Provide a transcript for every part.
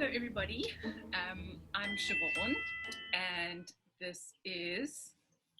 Hello, everybody. I'm Siobhan, and this is.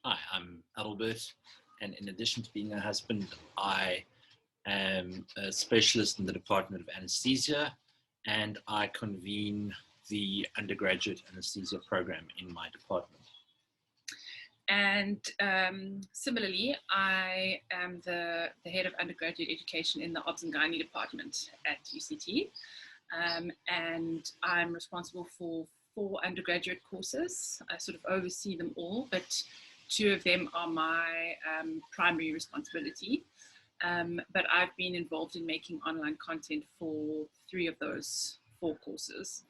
Hi, I'm Adalbert, and in addition to being a husband, I am a specialist in the Department of Anesthesia, and I convene the undergraduate anesthesia program in my department. And similarly, I am the head of undergraduate education in the Obs and Gynae department at UCT. And I'm responsible for 4 undergraduate courses. I sort of oversee them all, but 2 of them are my primary responsibility. But I've been involved in making online content for 3 of those 4 courses.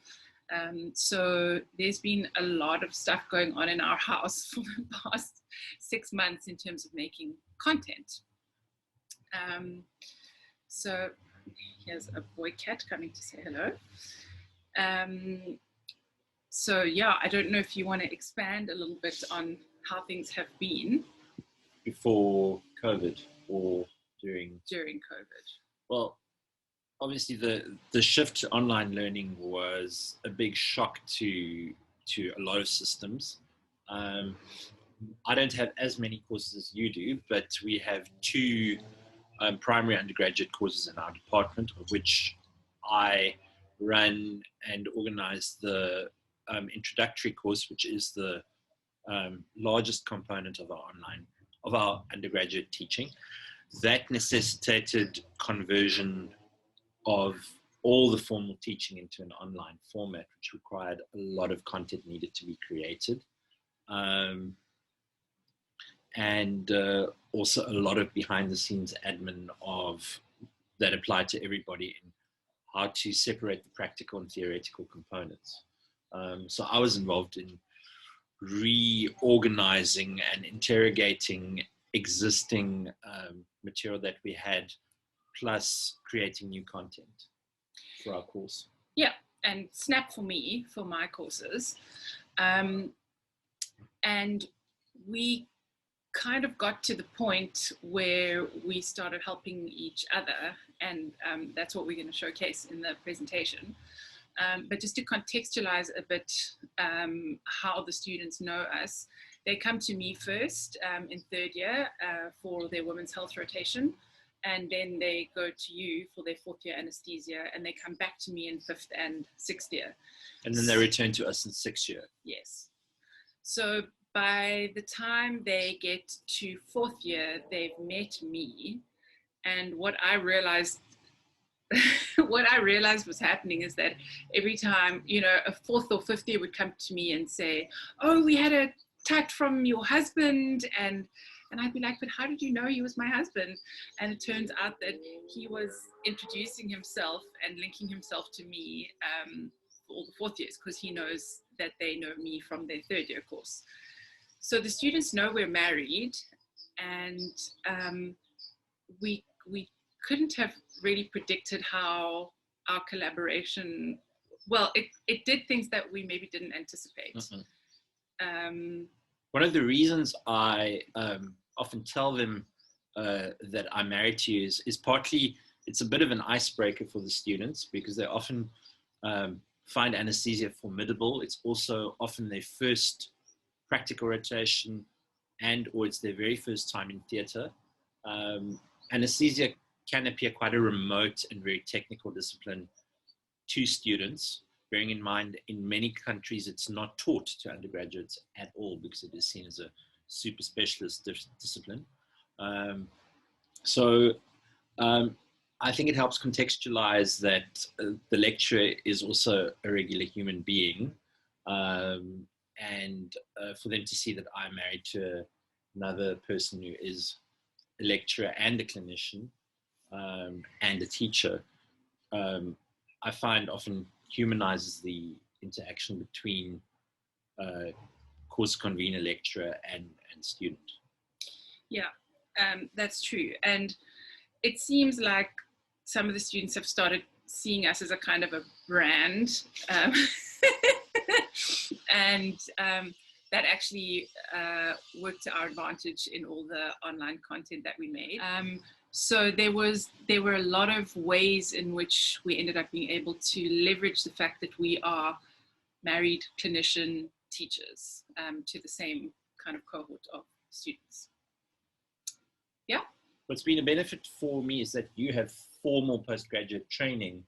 So there's been a lot of stuff going on in our house for the past 6 months in terms of making content. So here's a boy cat coming to say hello. So yeah, I don't know if you want to expand a little bit on how things have been Before COVID or during COVID. Well, obviously the shift to online learning was a big shock to a lot of systems. I don't have as many courses as you do, but we have 2 primary undergraduate courses in our department, of which I run and organize the introductory course, which is the largest component of our undergraduate teaching. That necessitated conversion of all the formal teaching into an online format, which required a lot of content needed to be created. And also a lot of behind the scenes admin that applied to everybody in how to separate the practical and theoretical components. So I was involved in reorganizing and interrogating existing material that we had, plus creating new content for our course. Yeah, and Snap for me, for my courses. And we kind of got to the point where we started helping each other, and that's what we're going to showcase in the presentation. But just to contextualize a bit how the students know us, they come to me first in 3rd year for their women's health rotation, and then they go to you for their 4th year anesthesia, and they come back to me in 5th and 6th year. And then they return to us in 6th year. Yes. So by the time they get to 4th year, they've met me, and what I realized was happening is that every time, a 4th or 5th year would come to me and say, "Oh, we had a text from your husband," and I'd be like, "But how did you know he was my husband?" And it turns out that he was introducing himself and linking himself to me for all the 4th years, because he knows that they know me from their 3rd year course. So the students know we're married, and we couldn't have really predicted how our collaboration, well, it did things that we maybe didn't anticipate. Mm-hmm. One of the reasons I often tell them that I'm married to you is partly it's a bit of an icebreaker for the students, because they often find anesthesia formidable. It's also often their first practical rotation, or it's their very first time in theatre. Anesthesia can appear quite a remote and very technical discipline to students, bearing in mind in many countries it's not taught to undergraduates at all, because it is seen as a super specialist discipline. So I think it helps contextualize that the lecturer is also a regular human being, and for them to see that I'm married to another person who is a lecturer and a clinician and a teacher, I find often humanizes the interaction between course convener, lecturer, and student. Yeah, that's true. And it seems like some of the students have started seeing us as a kind of a brand. And that actually worked to our advantage in all the online content that we made. So there were a lot of ways in which we ended up being able to leverage the fact that we are married clinician teachers to the same kind of cohort of students. Yeah. What's been a benefit for me is that you have formal postgraduate training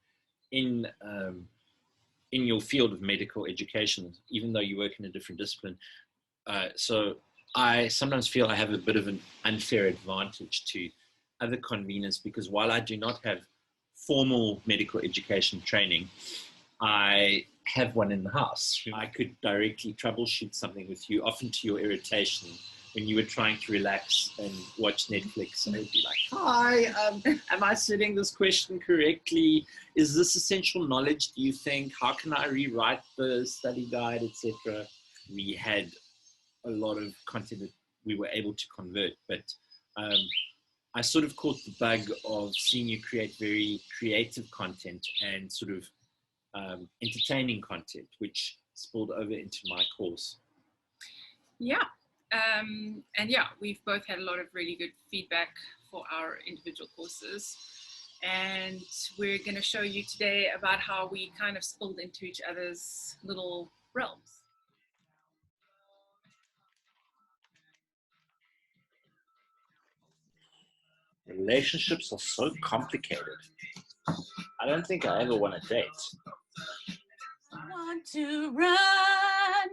in your field of medical education, even though you work in a different discipline. So I sometimes feel I have a bit of an unfair advantage to other conveners, because while I do not have formal medical education training, I have one in the house. I could directly troubleshoot something with you, often to your irritation, when you were trying to relax and watch Netflix. I would be like, hi, am I setting this question correctly? Is this essential knowledge, do you think? How can I rewrite the study guide, etc.? We had a lot of content that we were able to convert, but I sort of caught the bug of seeing you create very creative content and sort of entertaining content, which spilled over into my course. Yeah. And yeah, we've both had a lot of really good feedback for our individual courses. And we're going to show you today about how we kind of spilled into each other's little realms. Relationships are so complicated. I don't think I ever want to date. I want to run.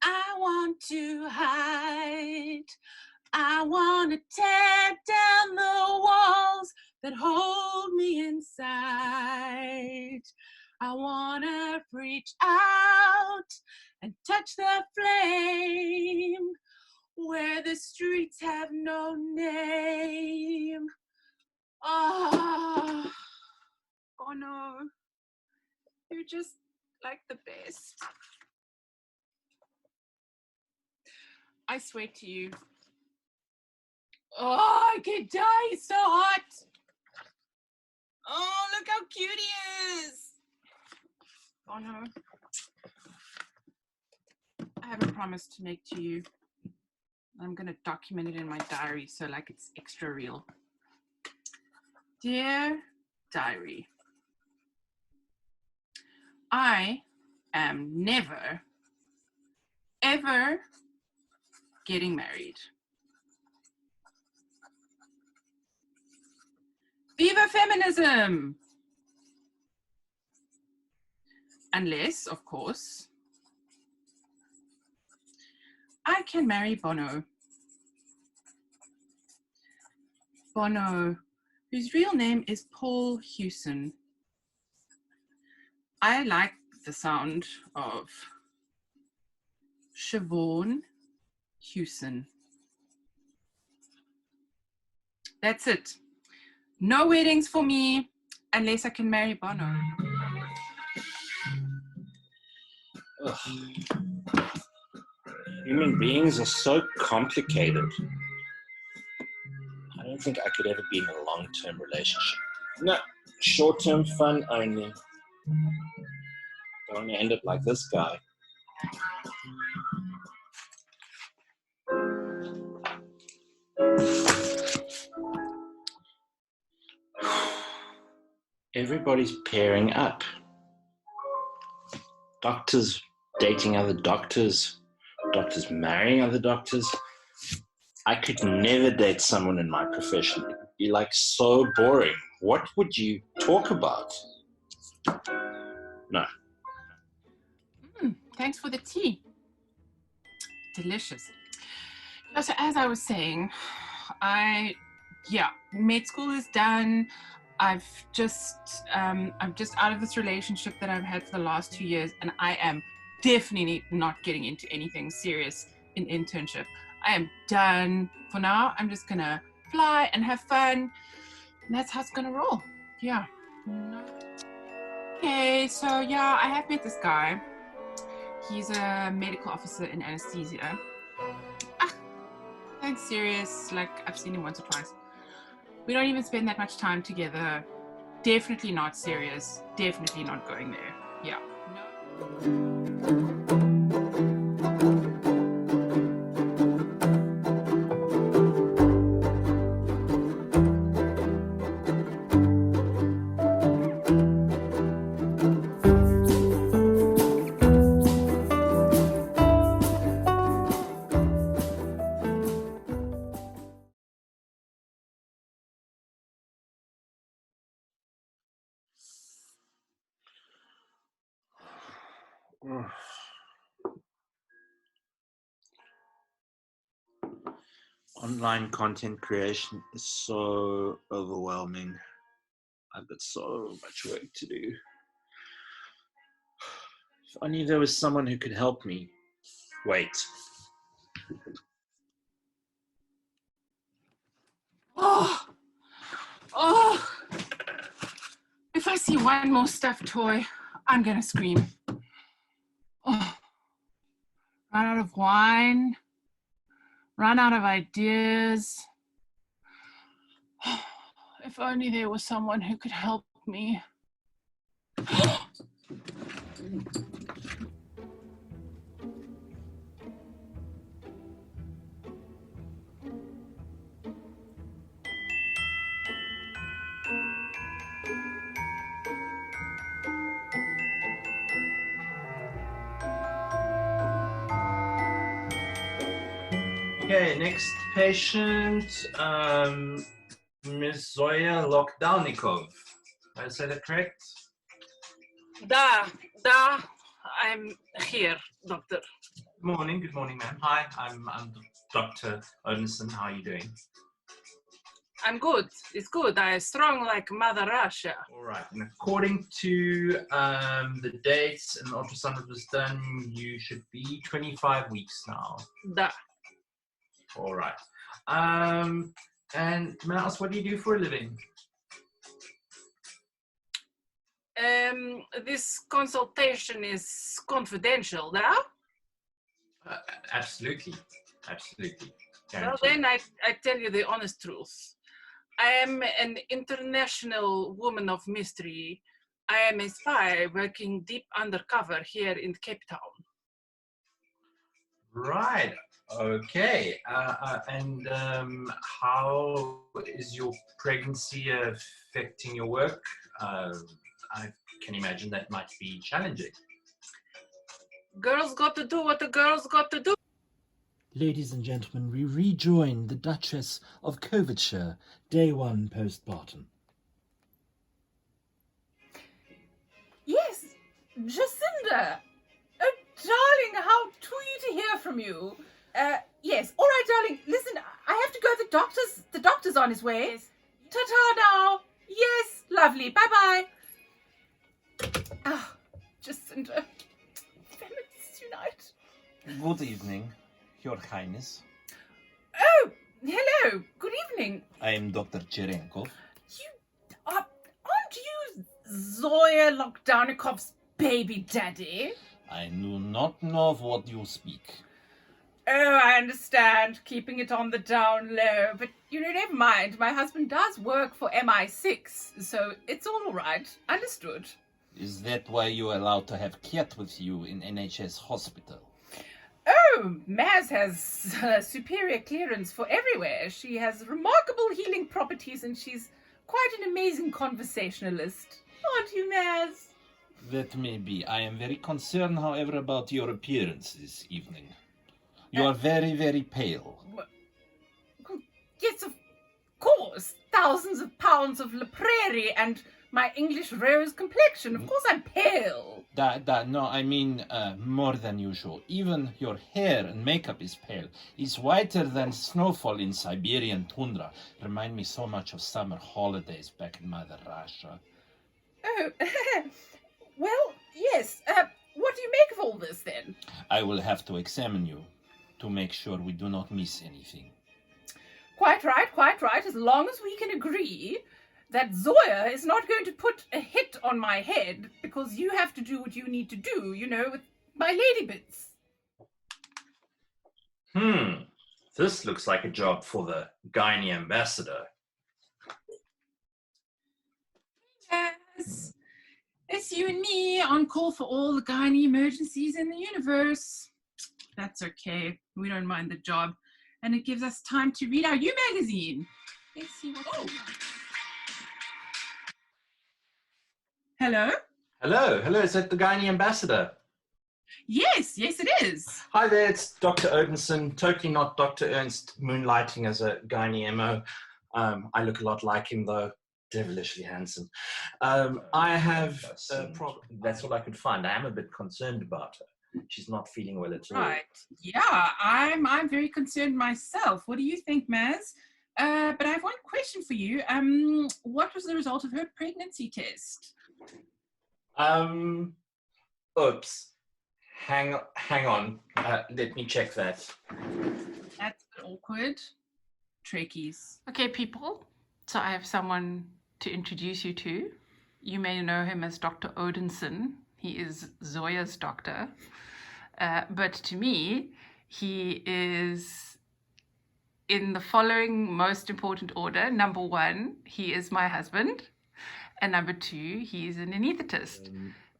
I want to hide. I want to tear down the walls that hold me inside. I want to reach out and touch the flame where the streets have no name. Oh no, you're just like the best. I swear to you. Oh, I could die, he's so hot. Oh, look how cute he is. Oh no. I have a promise to make to you. I'm going to document it in my diary so like it's extra real. Dear diary, I am never, ever getting married. Viva feminism! Unless, of course, I can marry Bono. Bono, whose real name is Paul Hewson. I like the sound of Siobhan Hewson. That's it. No weddings for me unless I can marry Bono. Ugh. Human beings are so complicated. I don't think I could ever be in a long-term relationship. No, short-term fun only. Don't want to end up like this guy. Everybody's pairing up. Doctors dating other doctors, doctors marrying other doctors. I could never date someone in my profession. It would be like so boring. What would you talk about? No. Thanks for the tea. Delicious. So as I was saying, med school is done. I'm just out of this relationship that I've had for the last 2 years, and I am definitely not getting into anything serious in internship. I am done for now. I'm just gonna fly and have fun, and that's how it's gonna roll. Yeah. Okay, so yeah, I have met this guy. He's a medical officer in anesthesia. Thanks, serious. Like, I've seen him once or twice. We don't even spend that much time together. Definitely not serious. Definitely not going there. Yeah. No. Online content creation is so overwhelming. I've got so much work to do. If only there was someone who could help me. Wait. Oh, oh. If I see one more stuffed toy, I'm gonna scream. Oh. Run out of wine, run out of ideas. If only there was someone who could help me. Okay, next patient, Ms. Zoya Lokdalnikov. Did I say that correct? Da, I'm here, doctor. Good morning, ma'am. Hi, I'm Dr. Odinson. How are you doing? I'm good. It's good. I'm strong like Mother Russia. All right. And according to the dates and the ultrasound that was done, you should be 25 weeks now. Da. All right. And may I ask, what do you do for a living? This consultation is confidential, da? Absolutely. Absolutely. Well, then I tell you the honest truth. I am an international woman of mystery. I am a spy working deep undercover here in Cape Town. Right. Okay. And how is your pregnancy affecting your work? I can imagine that might be challenging. Girls got to do what the girls got to do. Ladies and gentlemen, we rejoin the Duchess of Coventshire, day one postpartum. Yes, Jacinda. Oh, darling, how sweet to hear from you. Yes, all right, darling. Listen, I have to go. The doctor's on his way. Yes. Ta-ta now. Yes, lovely. Bye-bye. Ah, Jacinda. Feminists unite. Good evening, Your Highness. Oh, hello. Good evening. I am Dr. Cherenkov. Aren't you Zoya Lokdalnikov's baby daddy? I do not know of what you speak. Oh, I understand. Keeping it on the down low. But, never mind. My husband does work for MI6, so it's all right. Understood. Is that why you're allowed to have Kat with you in NHS hospital? Oh, Maz has superior clearance for everywhere. She has remarkable healing properties and she's quite an amazing conversationalist. Aren't you, Maz? That may be. I am very concerned, however, about your appearance this evening. You are very, very pale. Yes, of course. Thousands of pounds of La Prairie and my English rose complexion. Of course I'm pale. No, I mean more than usual. Even your hair and makeup is pale. It's whiter than snowfall in Siberian tundra. Remind me so much of summer holidays back in Mother Russia. Oh, well, yes. What do you make of all this, then? I will have to examine you to make sure we do not miss anything. Quite right. As long as we can agree that Zoya is not going to put a hit on my head because you have to do what you need to do, with my lady bits. This looks like a job for the gynae ambassador. Yes, it's you and me on call for all the gynae emergencies in the universe. That's okay. We don't mind the job. And it gives us time to read our U magazine. Let's see what's Hello? Hello, is that the gynae ambassador? Yes, it is. Hi there, it's Dr. Odinson, totally not Dr. Ernst moonlighting as a gynae MO. I look a lot like him though. devilishly handsome. I have a problem. That's all I could find. I am a bit concerned about her. She's not feeling well at all. Right. Yeah, I'm very concerned myself. What do you think, Maz? But I have one question for you. What was the result of her pregnancy test? Oops. Hang on. Let me check that. That's awkward. Trekkies. Okay, people. So I have someone to introduce you to. You may know him as Dr. Odinson. He is Zoya's doctor. But to me, he is in the following most important order. Number 1, he is my husband. And number 2, he is an anaesthetist.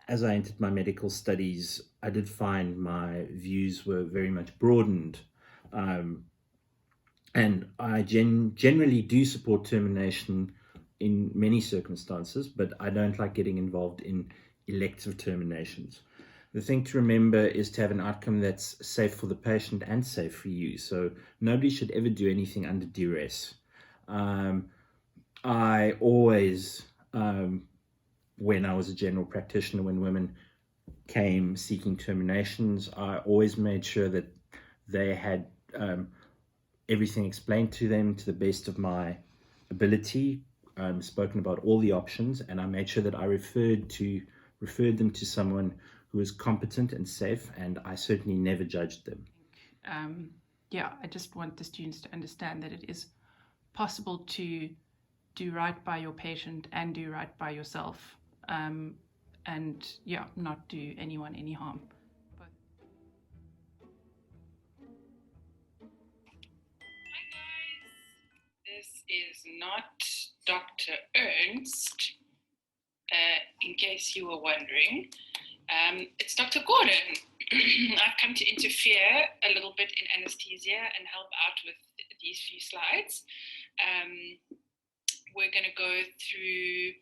As I entered my medical studies, I did find my views were very much broadened. And I generally do support termination in many circumstances, but I don't like getting involved in elective terminations. The thing to remember is to have an outcome that's safe for the patient and safe for you. So nobody should ever do anything under duress. I always, when I was a general practitioner, when women came seeking terminations, I always made sure that they had everything explained to them to the best of my ability, spoken about all the options, and I made sure that I referred them to someone who was competent and safe, and I certainly never judged them. I just want the students to understand that it is possible to do right by your patient and do right by yourself, and not do anyone any harm. Hi guys, this is not Dr. Ernst, in case you were wondering. It's Dr. Gordon. I've come to interfere a little bit in anesthesia and help out with these few slides. We're going to go through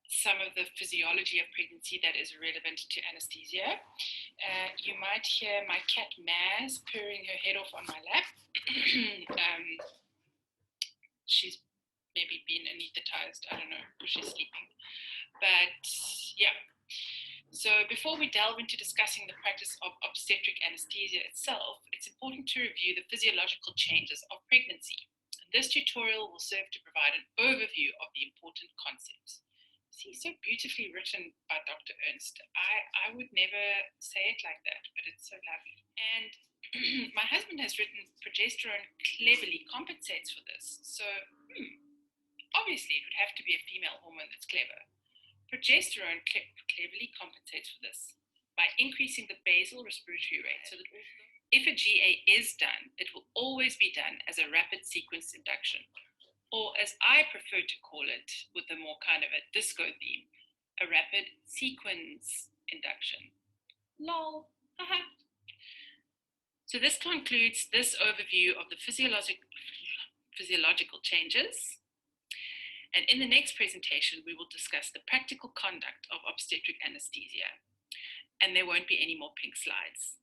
some of the physiology of pregnancy that is relevant to anesthesia. You might hear my cat Maz purring her head off on my lap. She's maybe been anesthetized, I don't know, because she's sleeping. But yeah, so before we delve into discussing the practice of obstetric anesthesia itself, it's important to review the physiological changes of pregnancy. This tutorial will serve to provide an overview of the important concepts. See, so beautifully written by Dr. Ernst. I would never say it like that, but it's so lovely. And my husband has written progesterone cleverly compensates for this. So obviously it would have to be a female hormone that's clever. Progesterone cleverly compensates for this by increasing the basal respiratory rate, so that if a GA is done, it will always be done as a rapid sequence induction, or as I prefer to call it with a more kind of a disco theme, a rapid sequence induction. Lol. So this concludes this overview of the physiological changes. And in the next presentation, we will discuss the practical conduct of obstetric anesthesia. And there won't be any more pink slides.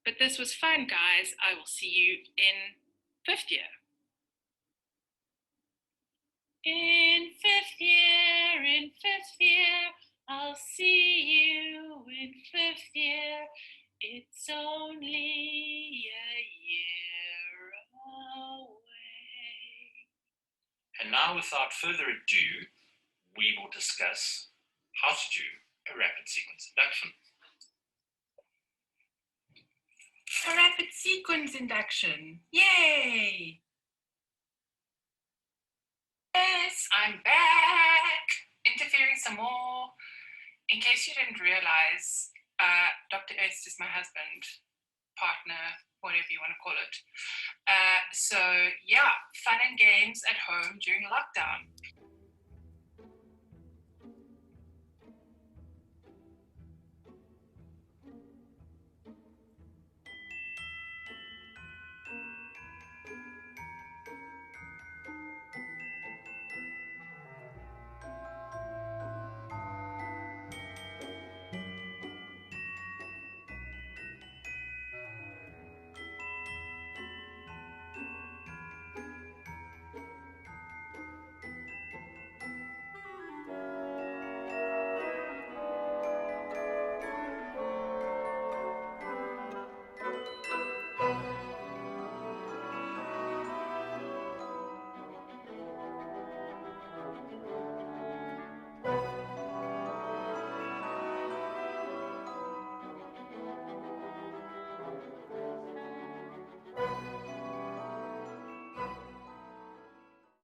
But this was fun, guys. I will see you in 5th year. In 5th year, I'll see you in 5th year. It's only a year away. And now, without further ado, we will discuss how to do a rapid sequence induction. A rapid sequence induction. Yay! Yes, I'm back. Interfering some more. In case you didn't realize, Dr. Ernst is my husband, partner, whatever you want to call it. So yeah, fun and games at home during lockdown.